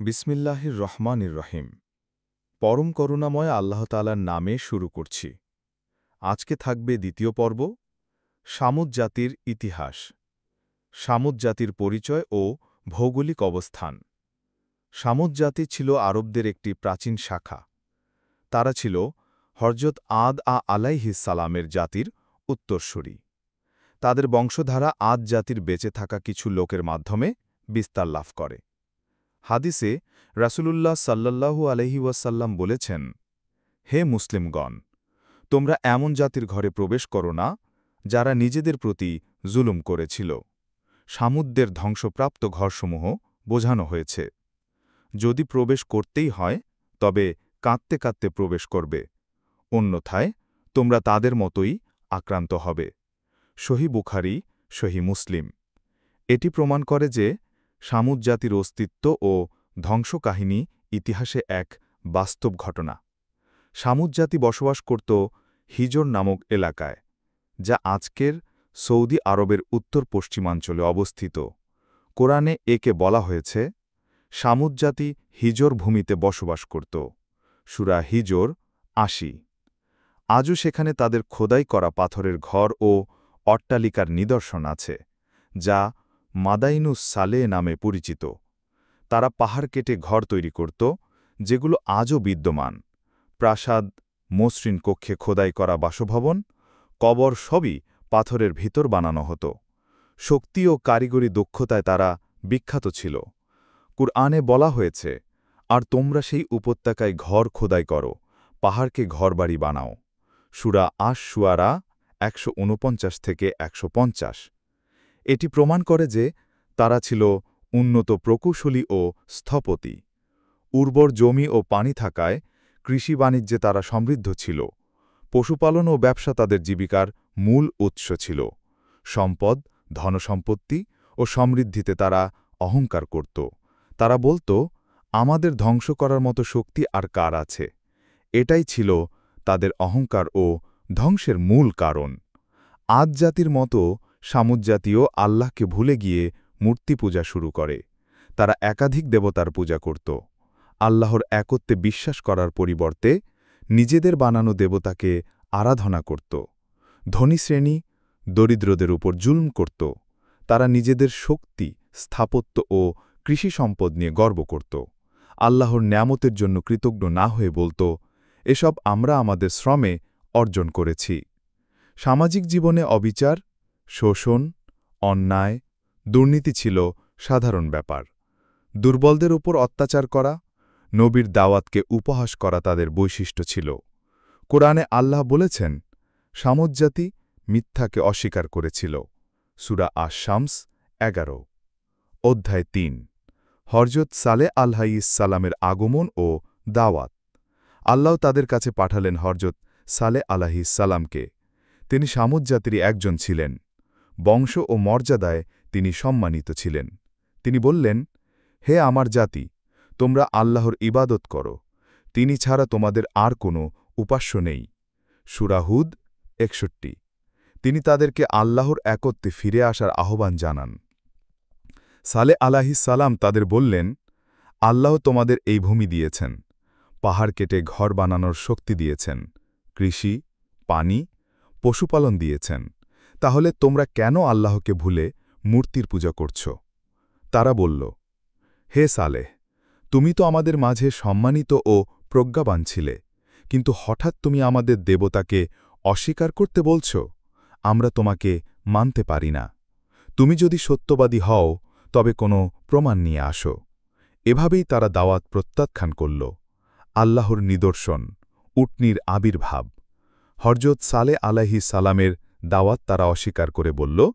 বিসমিল্লাহির রহমানির রহিম। পরম করুণাময় আল্লাহ তাআলার নামে শুরু করছি। আজকে থাকবে দ্বিতীয় পর্ব, সামুদ জাতির ইতিহাস, সামুদ জাতির পরিচয় ও ভৌগোলিক অবস্থান। সামুদ জাতি ছিল আরবদের একটি প্রাচীন শাখা। তারা ছিল হযরত আদ আলাইহিস সালামের জাতির উত্তরসূরি। তাদের বংশধারা আদ জাতির বেঁচে থাকা কিছু লোকের মাধ্যমে বিস্তার লাভ করে। হাদিসে রাসূলুল্লাহ সাল্লাল্লাহু আলাইহি ওয়াসাল্লাম বলেছেন, হে মুসলিমগণ, তোমরা এমন জাতির ঘরে প্রবেশ করো না যারা নিজেদের প্রতি জুলুম করেছিল। সামুদদের ধ্বংসপ্রাপ্ত ঘরসমূহ বোঝানো হয়েছে। যদি প্রবেশ করতেই হয় তবে কাঁদতে কাঁদতে প্রবেশ করবে, অন্যথায় তোমরা তাদের মতোই আক্রান্ত হবে। সহিহ বুখারী, সহিহ মুসলিম। এটি প্রমাণ করে যে সামুদ জাতির অস্তিত্ব ও ধ্বংসকাহিনী ইতিহাসে এক বাস্তব ঘটনা। সামুদ জাতি বসবাস করত হিজর নামক এলাকায়, যা আজকের সৌদি আরবের উত্তর পশ্চিমাঞ্চলে অবস্থিত। কোরআনে একে বলা হয়েছে, সামুদ জাতি হিজর ভূমিতে বসবাস করত। সূরা হিজর ৮০। আজও সেখানে তাদের খোদাই করা পাথরের ঘর ও অট্টালিকার নিদর্শন আছে, যা মাদাইনুস সালেহ নামে পরিচিত। তারা পাহাড় কেটে ঘর তৈরি করত, যেগুলো আজও বিদ্যমান। প্রাসাদ, মসৃণ কক্ষে খোদাই করা বাসভবন, কবর সবই পাথরের ভিতর বানানো হতো। শক্তি ও কারিগরি দক্ষতায় তারা বিখ্যাত ছিল। কুরআনে বলা হয়েছে, আর তোমরা সেই উপত্যকায় ঘর খোদাই করো, পাহাড়কে ঘরবাড়ি বানাও। সূরা আশ-শুআরা ১৪৯-১৫০। এটি প্রমাণ করে যে তারা ছিল উন্নত প্রকৌশলী ও স্থপতি। উর্বর জমি ও পানি থাকায় কৃষি বাণিজ্যে তারা সমৃদ্ধ ছিল। পশুপালন ও ব্যবসা তাদের জীবিকার মূল উৎস ছিল। সম্পদ, ধনসম্পত্তি ও সমৃদ্ধিতে তারা অহংকার করত। তারা বলত, আমাদের ধ্বংস করার মতো শক্তি আর কার আছে। এটাই ছিল তাদের অহংকার ও ধ্বংসের মূল কারণ। আদ জাতির মতো সামুদ জাতিও আল্লাহকে ভুলে গিয়ে মূর্তি পূজা শুরু করে। তারা একাধিক দেবতার পূজা করত। আল্লাহর একত্বে বিশ্বাস করার পরিবর্তে নিজেদের বানানো দেবতাকে আরাধনা করত। ধনী শ্রেণী দরিদ্রদের উপর জুলম করত। তারা নিজেদের শক্তি, স্থাপত্য ও কৃষি সম্পদ নিয়ে গর্ব করত। আল্লাহর নেয়ামতের জন্য কৃতজ্ঞ না হয়ে বলত, এসব আমরা আমাদের শ্রমে অর্জন করেছি। সামাজিক জীবনে অবিচার, শোষণ, অন্যায়, দুর্নীতি ছিল সাধারণ ব্যাপার। দুর্বলদের উপর অত্যাচার করা, নবীর দাওয়াতকে উপহাস করা তাদের বৈশিষ্ট্য ছিল। কোরআনে আল্লাহ বলেছেন, সামুদ জাতি মিথ্যাকে অস্বীকার করেছিল। সূরা আশ-শামস ১১। অধ্যায় ৩। হযরত সালেহ আলাইহিস সালামের আগমন ও দাওয়াত। আল্লাহ তাদের কাছে পাঠালেন হযরত সালেহ আলাইহিস সালামকে। তিনি সামুদ জাতির একজন ছিলেন। বংশ ও মর্যাদায় তিনি সম্মানিত ছিলেন। তিনি বললেন, হে আমার জাতি, তোমরা আল্লাহর ইবাদত করো, তিনি ছাড়া তোমাদের আর কোনো উপাস্য নেই। সূরা হুদ ৬১। তিনি তাদেরকে আল্লাহর একত্বে ফিরে আসার আহ্বান জানান। সালেহ আলাইহিস সালাম তাদের বললেন, আল্লাহ তোমাদের এই ভূমি দিয়েছেন, পাহাড় কেটে ঘর বানানোর শক্তি দিয়েছেন, কৃষি, পানি, পশুপালন দিয়েছেন। তাহলে তোমরা কেন আল্লাহকে ভুলে মূর্তির পূজা করছ? তারা বলল, হে সালেহ, তুমি তো আমাদের মাঝে সম্মানিত ও প্রজ্ঞাবান ছিলে, কিন্তু হঠাৎ তুমি আমাদের দেবতাকে অস্বীকার করতে বলছ। আমরা তোমাকে মানতে পারি না। তুমি যদি সত্যবাদী হও তবে কোনো প্রমাণ নিয়ে আসো। এভাবেই তারা দাওয়াত প্রত্যাখ্যান করল। আল্লাহর নিদর্শন, উটনীর আবির্ভাব। হযরত সালেহ আলাইহিস সালামের দাওয়াত তারা অস্বীকার করে বলল,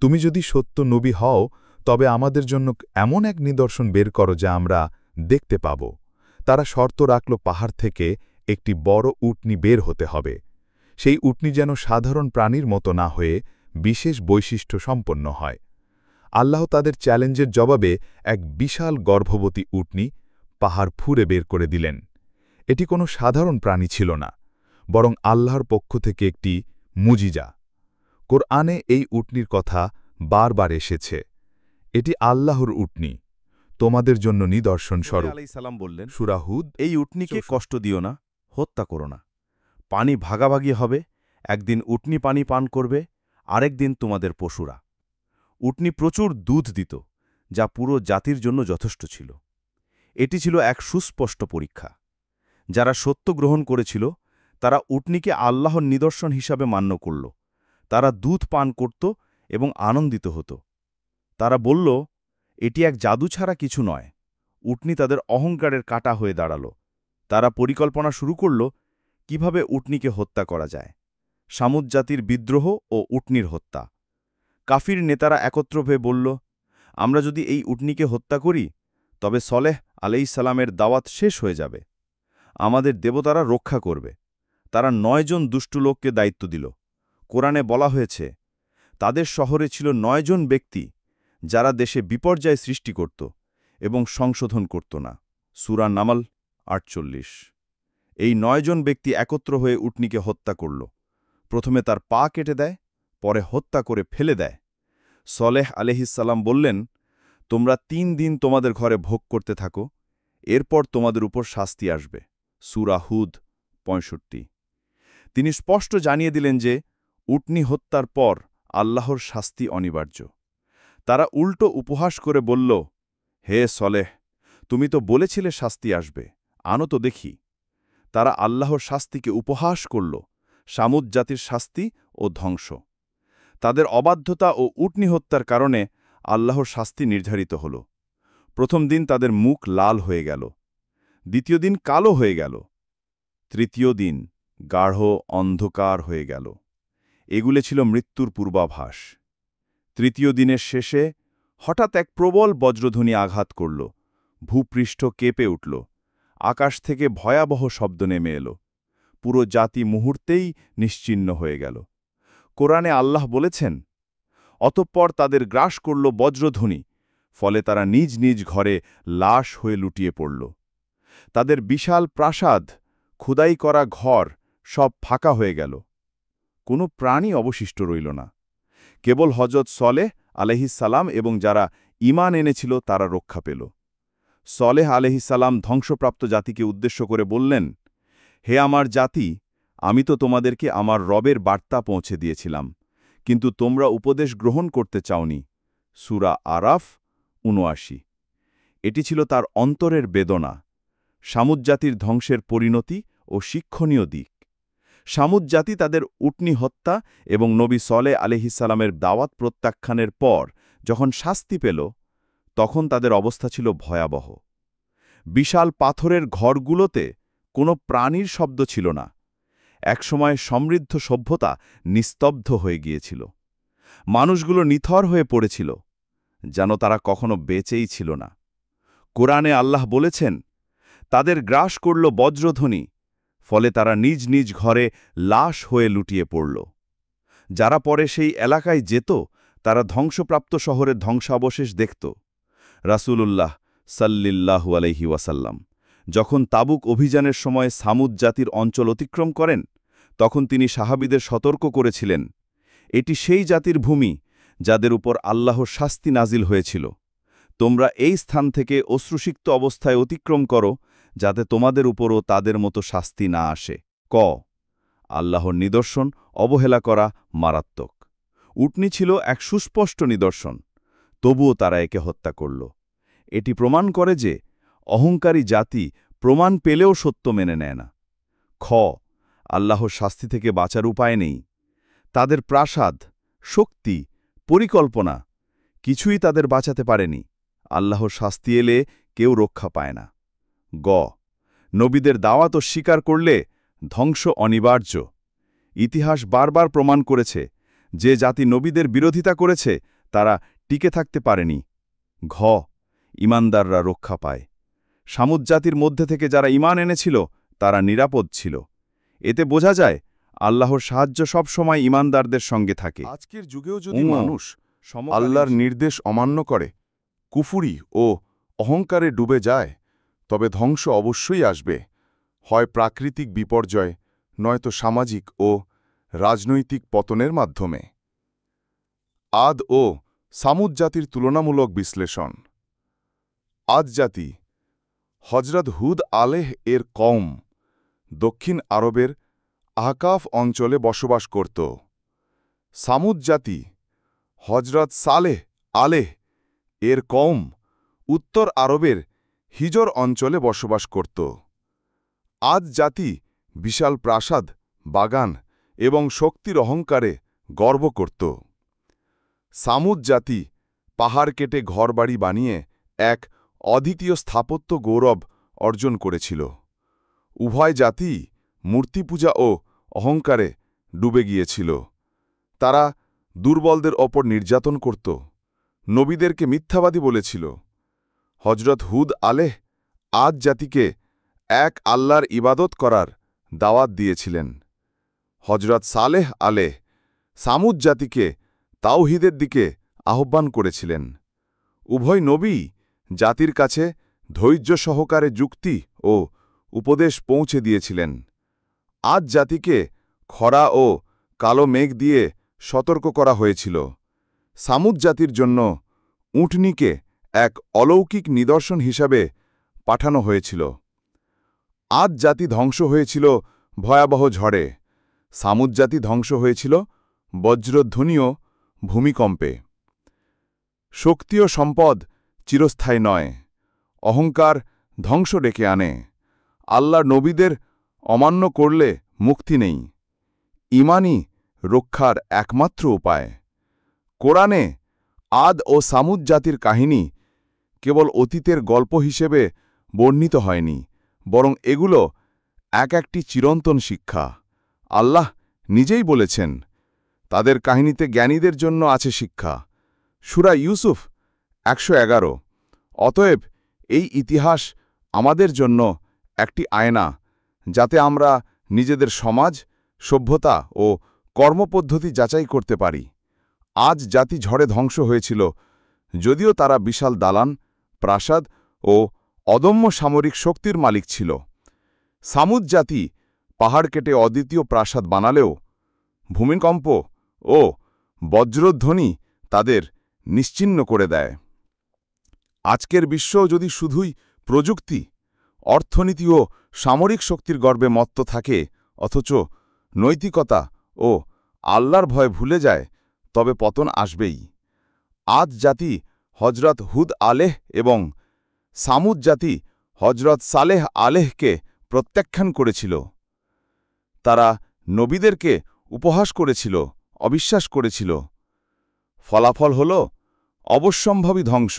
তুমি যদি সত্য নবী হও তবে আমাদের জন্য এমন এক নিদর্শন বের করো যা আমরা দেখতে পাব। তারা শর্ত রাখল, পাহাড় থেকে একটি বড় উটনী বের হতে হবে। সেই উটনী যেন সাধারণ প্রাণীর মতো না হয়ে বিশেষ বৈশিষ্ট্য সম্পন্ন হয়। আল্লাহ তাদের চ্যালেঞ্জের জবাবে এক বিশাল গর্ভবতী উটনী পাহাড় ফুঁড়ে বের করে দিলেন। এটি কোনো সাধারণ প্রাণী ছিল না, বরং আল্লাহর পক্ষ থেকে একটি মুজিজা। কোরআনে এই উটনীর কথা বারবার এসেছে। এটি আল্লাহর উটনী। তোমাদের জন্য নিদর্শন স্বরূপ। আলাইহিস সালাম বললেন, সূরা হুদ এই উটনীকে কষ্ট দিও না, হত্যা করো না। পানি ভাগাভাগি হবে, একদিন উটনী পানি পান করবে, আরেক দিন তোমাদের পশুরা। উটনী প্রচুর দুধ দিত, যা পুরো জাতির জন্য যথেষ্ট ছিল। এটি ছিল এক সুস্পষ্ট পরীক্ষা। যারা সত্য গ্রহণ করেছিল তারা উটনীকে আল্লাহর নিদর্শন হিসাবে মান্য করল। তারা দুধ পান করত এবং আনন্দিত হতো। তারা বলল, এটি এক জাদু ছাড়া কিছু নয়। উটনী তাদের অহংকারের কাঁটা হয়ে দাঁড়াল। তারা পরিকল্পনা শুরু করল কিভাবে উটনীকে হত্যা করা যায়। সামুদ জাতির বিদ্রোহ ও উটনীর হত্যা। কাফির নেতারা একত্র হয়ে বলল, আমরা যদি এই উটনীকে হত্যা করি তবে সলেহ আলাইহিস সালামের দাওয়াত শেষ হয়ে যাবে। আমাদের দেবতারা রক্ষা করবে। তারা ৯ জন দুষ্টু লোককে দায়িত্ব দিল। কোরআনে বলা হয়েছে, তাদের শহরে ছিল ৯ জন ব্যক্তি যারা দেশে বিপর্যয় সৃষ্টি করত এবং সংশোধন করত না। সূরা নামল ৪৮। এই ৯ জন ব্যক্তি একত্র হয়ে উটনীকে হত্যা করল। প্রথমে তার পা কেটে দেয়, পরে হত্যা করে ফেলে দেয়। সলেহ আলাইহিস সালাম বললেন, তোমরা ৩ দিন তোমাদের ঘরে ভোগ করতে থাকো, এরপর তোমাদের উপর শাস্তি আসবে। সূরা হুদ ৬৫। তিনি স্পষ্ট জানিয়ে দিলেন যে উটনী হত্যার পর আল্লাহর শাস্তি অনিবার্য। তারা উল্টো উপহাস করে বলল, হে সলেহ, তুমি তো বলেছিলে শাস্তি আসবে, আনো তো দেখি। তারা আল্লাহর শাস্তিকে উপহাস করল, সামুদ জাতির শাস্তি ও ধ্বংস। তাদের অবাধ্যতা ও উটনী হত্যার কারণে আল্লাহর শাস্তি নির্ধারিত হল। প্রথম দিন তাদের মুখ লাল হয়ে গেল, দ্বিতীয় দিন কালো হয়ে গেল, তৃতীয় দিন গাঢ় অন্ধকার হয়ে গেল। এগুলো ছিল মৃত্যুর পূর্বাভাস। তৃতীয় দিনের শেষে হঠাৎ এক প্রবল বজ্রধ্বনি আঘাত করল। ভূপৃষ্ঠ কেঁপে উঠল। আকাশ থেকে ভয়াবহ শব্দ নেমে এল। পুরো জাতি মুহূর্তেই নিশ্চিহ্ন হয়ে গেল। কোরআনে আল্লাহ বলেছেন, অতঃপর তাদের গ্রাস করল বজ্রধ্বনি, ফলে তারা নিজ নিজ ঘরে লাশ হয়ে লুটিয়ে পড়ল। তাদের বিশাল প্রাসাদ, খোদাই করা ঘর সব ফাঁকা হয়ে গেল। কোনো প্রাণী অবশিষ্ট রইল না। কেবল হজরত সলেহ আলাইহিস সালাম এবং যারা ঈমান এনেছিল তারা রক্ষা পেল। সলেহ আলাইহিস সালাম ধ্বংসপ্রাপ্ত জাতিকে উদ্দেশ্য করে বললেন, হে আমার জাতি, আমি তো তোমাদেরকে আমার রবের বার্তা পৌঁছে দিয়েছিলাম, কিন্তু তোমরা উপদেশ গ্রহণ করতে চাওনি। সূরা আরাফ ৭৯। এটি ছিল তার অন্তরের বেদনা, সামুদ জাতির ধ্বংসের পরিণতি ও শিক্ষণীয় দিক। সামুদ জাতি তাদের উটনী হত্যা এবং নবী সলেহ আলাইহিস সালামের দাওয়াত প্রত্যাখ্যানের পর যখন শাস্তি পেল, তখন তাদের অবস্থা ছিল ভয়াবহ। বিশাল পাথরের ঘরগুলোতে কোনো প্রাণীর শব্দ ছিল না। একসময় সমৃদ্ধ সভ্যতা নিস্তব্ধ হয়ে গিয়েছিল। মানুষগুলো নিথর হয়ে পড়েছিল, যেন তারা কখনো বেঁচেই ছিল না। কোরআনে আল্লাহ বলেছেন, তাদের গ্রাস করল বজ্রধ্বনি, ফলে তারা নিজ নিজ ঘরে লাশ হয়ে লুটিয়ে পড়ল। যারা পরে সেই এলাকায় যেত তারা ধ্বংসপ্রাপ্ত শহরের ধ্বংসাবশেষ দেখত। রাসূলুল্লাহ সাল্লিল্লাহু আলাইহি ওয়াসাল্লাম যখন তাবুক অভিযানের সময় সামুদ জাতির অঞ্চল অতিক্রম করেন, তখন তিনি সাহাবীদের সতর্ক করেছিলেন, এটি সেই জাতির ভূমি যাদের উপর আল্লাহর শাস্তি নাজিল হয়েছিল। তোমরা এই স্থান থেকে অশ্রুসিক্ত অবস্থায় অতিক্রম করো, যাতে তোমাদের উপরও তাদের মতো শাস্তি না আসে। আল্লাহর নিদর্শন অবহেলা করা মারাত্মক। উটনী ছিল এক সুস্পষ্ট নিদর্শন, তবুও তারা একে হত্যা করল। এটি প্রমাণ করে যে অহংকারী জাতি প্রমাণ পেলেও সত্য মেনে নেয় না। আল্লাহর শাস্তি থেকে বাঁচার উপায় নেই। তাদের প্রাসাদ, শক্তি, পরিকল্পনা কিছুই তাদের বাঁচাতে পারেনি। আল্লাহর শাস্তি এলে কেউ রক্ষা পায় না। নবীদের দাওয়াত স্বীকার করলে ধ্বংস অনিবার্য। ইতিহাস বারবার প্রমাণ করেছে যে জাতি নবীদের বিরোধিতা করেছে তারা টিকে থাকতে পারেনি। ঈমানদাররা রক্ষা পায়। সামুদ জাতির মধ্যে থেকে যারা ঈমান এনেছিল তারা নিরাপদ ছিল। এতে বোঝা যায় আল্লাহর সাহায্য সব সময় ঈমানদারদের সঙ্গে থাকে। আজকের যুগেও যদি মানুষ আল্লাহর নির্দেশ অমান্য করে, কুফুরি ও অহংকারে ডুবে যায়, তবে ধ্বংস অবশ্যই আসবে, হয় প্রাকৃতিক বিপর্যয়, নয়তো সামাজিক ও রাজনৈতিক পতনের মাধ্যমে। আদ ও সামুদ জাতির তুলনামূলক বিশ্লেষণ। আদ জাতি হজরত হুদ আলেহ এর কওম দক্ষিণ আরবের আহকাফ অঞ্চলে বসবাস করত। সামুদ জাতি হজরত সালেহ আলেহ এর কওম উত্তর আরবের হিজর অঞ্চলে বসবাস করত। আদ জাতি বিশাল প্রাসাদ, বাগান এবং শক্তির অহংকারে গর্ব করত। সামুদ জাতি পাহাড় কেটে ঘরবাড়ি বানিয়ে এক অদ্বিতীয় স্থাপত্য গৌরব অর্জন করেছিল। উভয় জাতি মূর্তিপূজা ও অহংকারে ডুবে গিয়েছিল। তারা দুর্বলদের ওপর নির্যাতন করত, নবীদেরকে মিথ্যাবাদী বলেছিল। হজরত হুদ আলেহ আদ জাতিকে এক আল্লাহর ইবাদত করার দাওয়াত দিয়েছিলেন। হজরত সালেহ আলেহ সামুদ জাতিকে তাওহীদের দিকে আহ্বান করেছিলেন। উভয় নবী জাতির কাছে ধৈর্য সহকারে যুক্তি ও উপদেশ পৌঁছে দিয়েছিলেন। আদ জাতিকে খরা ও কালো মেঘ দিয়ে সতর্ক করা হয়েছিল। সামুদ জাতির জন্য উটনীকে এক অলৌকিক নিদর্শন হিসাবে পাঠানো হয়েছিল। আদ জাতি ধ্বংস হয়েছিল ভয়াবহ ঝড়ে। সামুদ জাতি ধ্বংস হয়েছিল বজ্রধ্বনি ও ভূমিকম্পে। শক্তি ও সম্পদ চিরস্থায়ী নয়, অহংকার ধ্বংস ডেকে আনে। আল্লাহর নবীদের অমান্য করলে মুক্তি নেই। ঈমানই রক্ষার একমাত্র উপায়। কোরআনে আদ ও সামুদ জাতির কাহিনী কেবল অতীতের গল্প হিসেবে বর্ণিত হয়নি, বরং এগুলো একটি চিরন্তন শিক্ষা। আল্লাহ নিজেই বলেছেন, তাদের কাহিনীতে জ্ঞানীদের জন্য আছে শিক্ষা। সূরা ইউসুফ ১১১। অতএব এই ইতিহাস আমাদের জন্য একটি আয়না, যাতে আমরা নিজেদের সমাজ, সভ্যতা ও কর্মপদ্ধতি যাচাই করতে পারি। আজ জাতি ঝড়ে ধ্বংস হয়েছিল, যদিও তারা বিশাল দালান, প্রাসাদ ও অদম্য সামরিক শক্তির মালিক ছিল। সামুদ জাতি পাহাড় কেটে অদ্বিতীয় প্রাসাদ বানালেও ভূমিকম্প ও বজ্রধ্বনি তাদের নিশ্চিহ্ন করে দেয়। আজকের বিশ্ব যদি শুধুই প্রযুক্তি, অর্থনীতি ও সামরিক শক্তির গর্বে মত্ত থাকে, অথচ নৈতিকতা ও আল্লাহর ভয় ভুলে যায়, তবে পতন আসবেই। আদ জাতি হজরত হুদ আলেহ এবং সামুদ জাতি হজরত সালেহ আলেহকে প্রত্যাখ্যান করেছিল। তারা নবীদেরকে উপহাস করেছিল, অবিশ্বাস করেছিল। ফলাফল হল অবশ্যম্ভাবী ধ্বংস।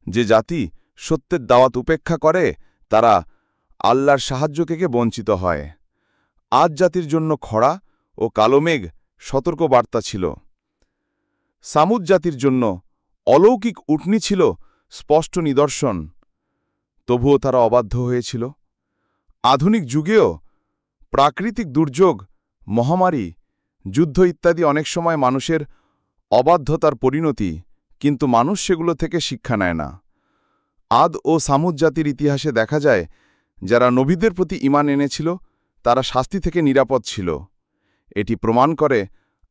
যে জাতি সত্যের দাওয়াত উপেক্ষা করে, তারা আল্লাহর সাহায্য থেকে বঞ্চিত হয়। আদ জাতির জন্য খরা ও কালো মেঘ সতর্ক বার্তা ছিল। সামুদ জাতির জন্য অলৌকিক উটনী ছিল স্পষ্ট নিদর্শন। তবুও তারা অবাধ্য হয়েছিল। আধুনিক যুগেও প্রাকৃতিক দুর্যোগ, মহামারী, যুদ্ধ ইত্যাদি অনেক সময় মানুষের অবাধ্যতার পরিণতি, কিন্তু মানুষ সেগুলো থেকে শিক্ষা নেয় না। আদ ও সামুদ জাতির ইতিহাসে দেখা যায়, যারা নবীদের প্রতি ঈমান এনেছিল, তারা শাস্তি থেকে নিরাপদ ছিল। এটি প্রমাণ করে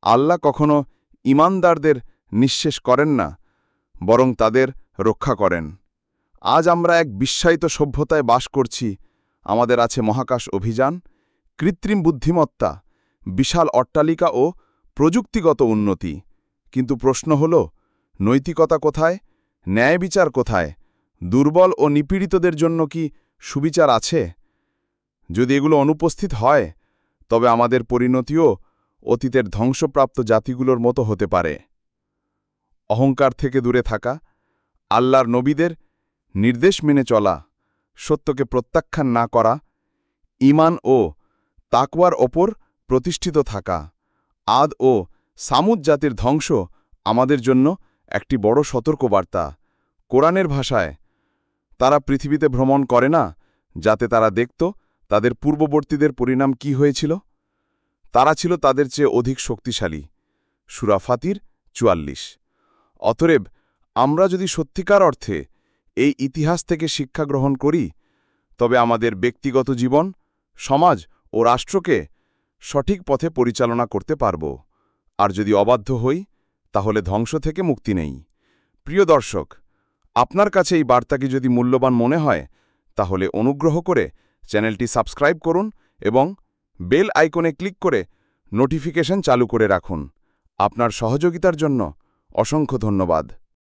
আল্লাহ কখনো ঈমানদারদের নিঃশেষ করেন না, বরং তাদের রক্ষা করেন। আজ আমরা এক বিশ্বায়িত সভ্যতায় বাস করছি। আমাদের আছে মহাকাশ অভিযান, কৃত্রিম বুদ্ধিমত্তা, বিশাল অট্টালিকা ও প্রযুক্তিগত উন্নতি। কিন্তু প্রশ্ন হল, নৈতিকতা কোথায়? ন্যায় বিচার কোথায়? দুর্বল ও নিপীড়িতদের জন্য কি সুবিচার আছে? যদি এগুলো অনুপস্থিত হয়, তবে আমাদের পরিণতিও অতীতের ধ্বংসপ্রাপ্ত জাতিগুলোর মতো হতে পারে। অহংকার থেকে দূরে থাকা, আল্লাহর নবীদের নির্দেশ মেনে চলা, সত্যকে প্রত্যাখ্যান না করা, ঈমান ও তাকওয়ার ওপর প্রতিষ্ঠিত থাকা। আদ ও সামুদ জাতির ধ্বংস আমাদের জন্য একটি বড় সতর্কবার্তা। কোরআনের ভাষায়, তারা পৃথিবীতে ভ্রমণ করে না যাতে তারা দেখত তাদের পূর্ববর্তীদের পরিণাম কি হয়েছিল। তারা ছিল তাদের চেয়ে অধিক শক্তিশালী। সূরা ফাতির ৪৪। অতএব আমরা যদি সত্যিকার অর্থে এই ইতিহাস থেকে শিক্ষা গ্রহণ করি, তবে আমাদের ব্যক্তিগত জীবন, সমাজ ও রাষ্ট্রকে সঠিক পথে পরিচালনা করতে পারব। আর যদি অবাধ্য হই, তাহলে ধ্বংস থেকে মুক্তি নেই। প্রিয় দর্শক, আপনার কাছে এই বার্তাটি যদি মূল্যবান মনে হয় তাহলে অনুগ্রহ করে চ্যানেলটি সাবস্ক্রাইব করুন এবং বেল আইকনে ক্লিক করে নোটিফিকেশন চালু করে রাখুন। আপনার সহযোগিতার জন্য অসংখ্য ধন্যবাদ।